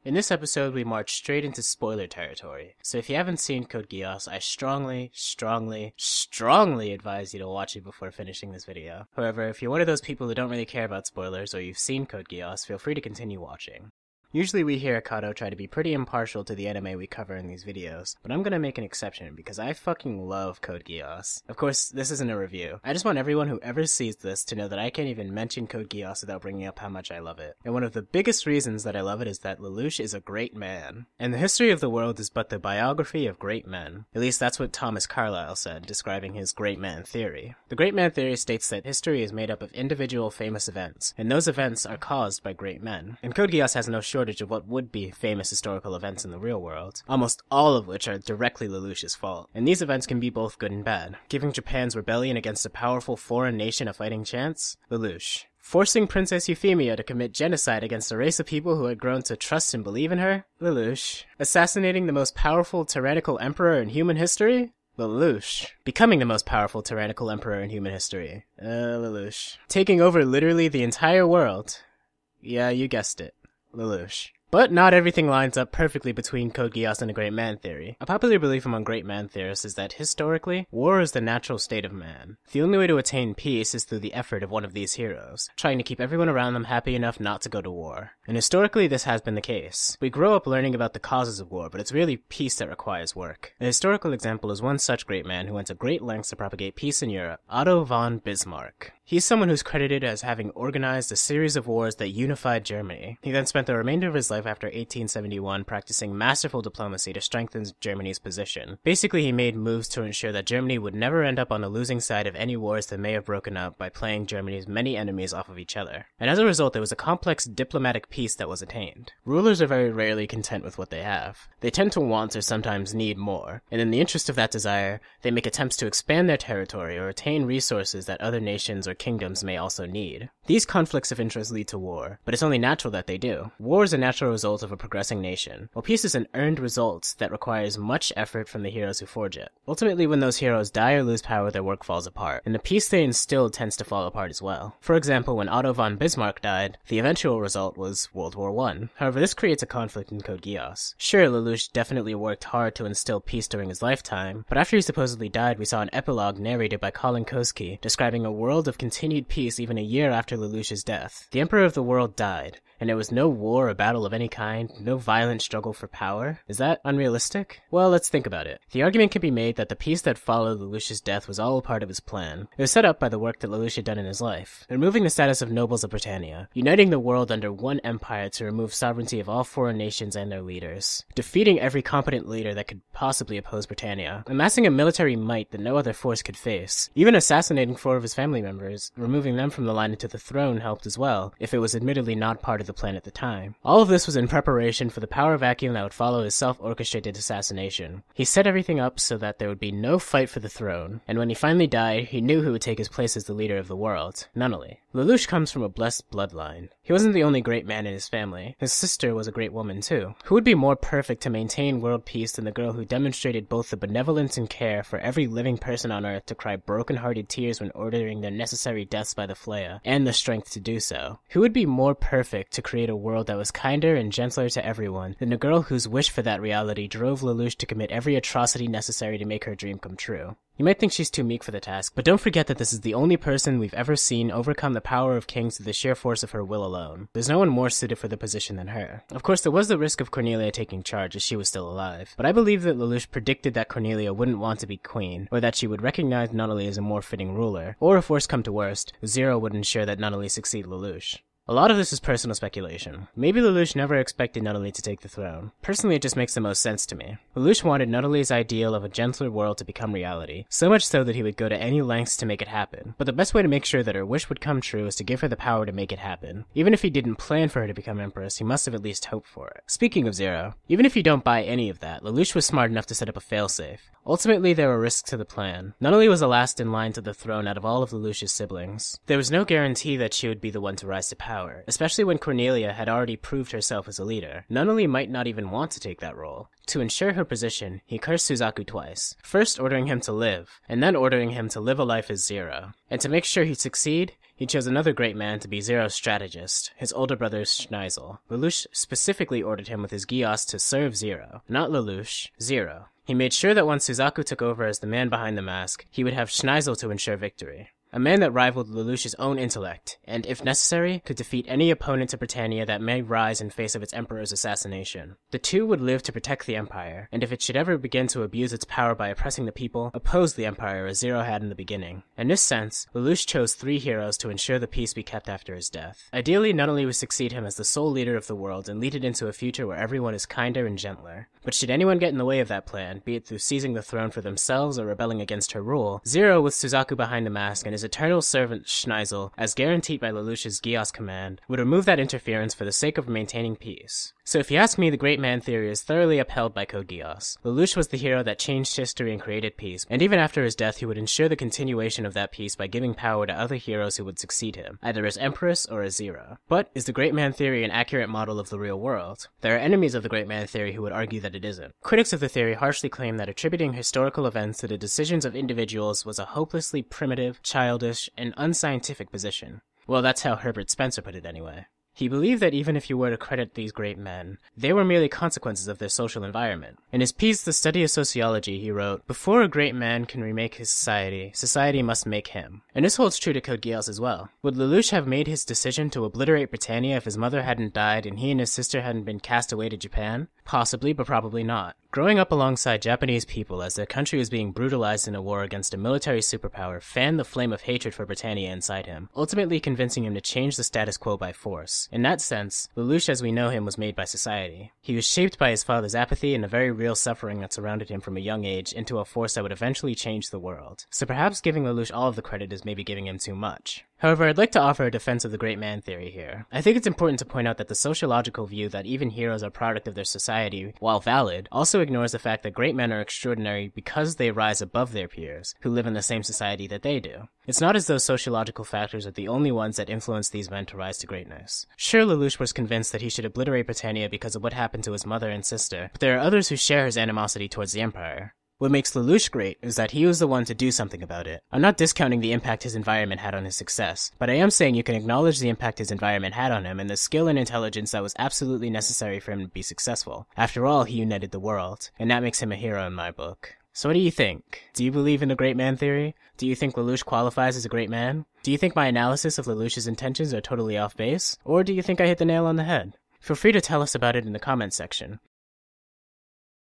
In this episode, we march straight into spoiler territory, so if you haven't seen Code Geass, I strongly advise you to watch it before finishing this video. However, if you're one of those people who don't really care about spoilers, or you've seen Code Geass, feel free to continue watching. Usually we hear Kato try to be pretty impartial to the anime we cover in these videos, but I'm gonna make an exception because I fucking love Code Geass. Of course, this isn't a review. I just want everyone who ever sees this to know that I can't even mention Code Geass without bringing up how much I love it. And one of the biggest reasons that I love it is that Lelouch is a great man. And the history of the world is but the biography of great men. At least that's what Thomas Carlyle said, describing his great man theory. The great man theory states that history is made up of individual famous events, and those events are caused by great men. And Code Geass has no shortage of what would be famous historical events in the real world, almost all of which are directly Lelouch's fault. And these events can be both good and bad. Giving Japan's rebellion against a powerful foreign nation a fighting chance? Lelouch. Forcing Princess Euphemia to commit genocide against a race of people who had grown to trust and believe in her? Lelouch. Assassinating the most powerful tyrannical emperor in human history? Lelouch. Becoming the most powerful tyrannical emperor in human history? Lelouch. Taking over literally the entire world? Yeah, you guessed it. Lelouch. But not everything lines up perfectly between Code Geass and a great man theory. A popular belief among great man theorists is that, historically, war is the natural state of man. The only way to attain peace is through the effort of one of these heroes, trying to keep everyone around them happy enough not to go to war. And historically, this has been the case. We grow up learning about the causes of war, but it's really peace that requires work. A historical example is one such great man who went to great lengths to propagate peace in Europe, Otto Von Bismarck. He's someone who's credited as having organized a series of wars that unified Germany. He then spent the remainder of his life after 1871 practicing masterful diplomacy to strengthen Germany's position. Basically, he made moves to ensure that Germany would never end up on the losing side of any wars that may have broken up by playing Germany's many enemies off of each other. And as a result, there was a complex diplomatic peace that was attained. Rulers are very rarely content with what they have. They tend to want or sometimes need more, and in the interest of that desire, they make attempts to expand their territory or attain resources that other nations or kingdoms may also need. These conflicts of interest lead to war, but it's only natural that they do. War is a natural result of a progressing nation, while peace is an earned result that requires much effort from the heroes who forge it. Ultimately, when those heroes die or lose power, their work falls apart, and the peace they instilled tends to fall apart as well. For example, when Otto Von Bismarck died, the eventual result was World War I. However, this creates a conflict in Code Geass. Sure, Lelouch definitely worked hard to instill peace during his lifetime, but after he supposedly died, we saw an epilogue narrated by Colin Koski, describing a world of continued peace even a year after Lelouch's death. The emperor of the world died, and there was no war or battle of any kind, no violent struggle for power. Is that unrealistic? Well, let's think about it. The argument can be made that the peace that followed Lelouch's death was all a part of his plan. It was set up by the work that Lelouch had done in his life, removing the status of nobles of Britannia, uniting the world under one empire to remove sovereignty of all foreign nations and their leaders, defeating every competent leader that could possibly oppose Britannia, amassing a military might that no other force could face, even assassinating 4 of his family members, removing them from the line into the throne helped as well, if it was admittedly not part of the plan at the time. All of this was in preparation for the power vacuum that would follow his self-orchestrated assassination. He set everything up so that there would be no fight for the throne, and when he finally died, he knew who would take his place as the leader of the world. Nunnally. Lelouch comes from a blessed bloodline. He wasn't the only great man in his family. His sister was a great woman too. Who would be more perfect to maintain world peace than the girl who demonstrated both the benevolence and care for every living person on earth to cry broken-hearted tears when ordering their necessary deaths by the Flea, and the strength to do so? Who would be more perfect to create a world that was kinder and gentler to everyone than the girl whose wish for that reality drove Lelouch to commit every atrocity necessary to make her dream come true? You might think she's too meek for the task, but don't forget that this is the only person we've ever seen overcome the power of kings through the sheer force of her will alone. There's no one more suited for the position than her. Of course, there was the risk of Cornelia taking charge as she was still alive, but I believe that Lelouch predicted that Cornelia wouldn't want to be queen, or that she would recognize Nunnally as a more fitting ruler, or if worse come to worst, Zero would ensure that Nunnally succeed Lelouch. A lot of this is personal speculation. Maybe Lelouch never expected Nunnally to take the throne. Personally, it just makes the most sense to me. Lelouch wanted Nunnally's ideal of a gentler world to become reality, so much so that he would go to any lengths to make it happen. But the best way to make sure that her wish would come true is to give her the power to make it happen. Even if he didn't plan for her to become empress, he must have at least hoped for it. Speaking of Zero, even if you don't buy any of that, Lelouch was smart enough to set up a failsafe. Ultimately, there were risks to the plan. Not only was the last in line to the throne out of all of Lelouch's siblings, there was no guarantee that she would be the one to rise to power, especially when Cornelia had already proved herself as a leader. Nunnally might not even want to take that role. To ensure her position, he cursed Suzaku twice, first ordering him to live, and then ordering him to live a life as Zero. And to make sure he'd succeed, he chose another great man to be Zero's strategist, his older brother Schneisel. Lelouch specifically ordered him with his Geass to serve Zero, not Lelouch, Zero. He made sure that once Suzaku took over as the man behind the mask, he would have Schneisel to ensure victory. A man that rivaled Lelouch's own intellect, and, if necessary, could defeat any opponent to Britannia that may rise in face of its emperor's assassination. The two would live to protect the empire, and if it should ever begin to abuse its power by oppressing the people, oppose the empire as Zero had in the beginning. In this sense, Lelouch chose 3 heroes to ensure the peace be kept after his death. Ideally, Nunnally would succeed him as the sole leader of the world and lead it into a future where everyone is kinder and gentler. But should anyone get in the way of that plan, be it through seizing the throne for themselves or rebelling against her rule, Zero, with Suzaku behind the mask and his eternal servant Schneisel, as guaranteed by Lelouch's Geass command, would remove that interference for the sake of maintaining peace. So if you ask me, the great man theory is thoroughly upheld by Code Geass. Lelouch was the hero that changed history and created peace, and even after his death he would ensure the continuation of that peace by giving power to other heroes who would succeed him, either as Empress or as Zero. But is the great man theory an accurate model of the real world? There are enemies of the great man theory who would argue that it isn't. Critics of the theory harshly claim that attributing historical events to the decisions of individuals was a hopelessly primitive, childish, and unscientific position. Well, that's how Herbert Spencer put it anyway. He believed that even if you were to credit these great men, they were merely consequences of their social environment. In his piece, The Study of Sociology, he wrote, "Before a great man can remake his society, society must make him." And this holds true to Code Geass as well. Would Lelouch have made his decision to obliterate Britannia if his mother hadn't died and he and his sister hadn't been cast away to Japan? Possibly, but probably not. Growing up alongside Japanese people as their country was being brutalized in a war against a military superpower fanned the flame of hatred for Britannia inside him, ultimately convincing him to change the status quo by force. In that sense, Lelouch as we know him was made by society. He was shaped by his father's apathy and the very real suffering that surrounded him from a young age into a force that would eventually change the world. So perhaps giving Lelouch all of the credit is maybe giving him too much. However, I'd like to offer a defense of the great man theory here. I think it's important to point out that the sociological view that even heroes are product of their society, while valid, also ignores the fact that great men are extraordinary because they rise above their peers, who live in the same society that they do. It's not as though sociological factors are the only ones that influence these men to rise to greatness. Sure, Lelouch was convinced that he should obliterate Britannia because of what happened to his mother and sister, but there are others who share his animosity towards the Empire. What makes Lelouch great is that he was the one to do something about it. I'm not discounting the impact his environment had on his success, but I am saying you can acknowledge the impact his environment had on him and the skill and intelligence that was absolutely necessary for him to be successful. After all, he united the world, and that makes him a hero in my book. So what do you think? Do you believe in the great man theory? Do you think Lelouch qualifies as a great man? Do you think my analysis of Lelouch's intentions are totally off base? Or do you think I hit the nail on the head? Feel free to tell us about it in the comments section.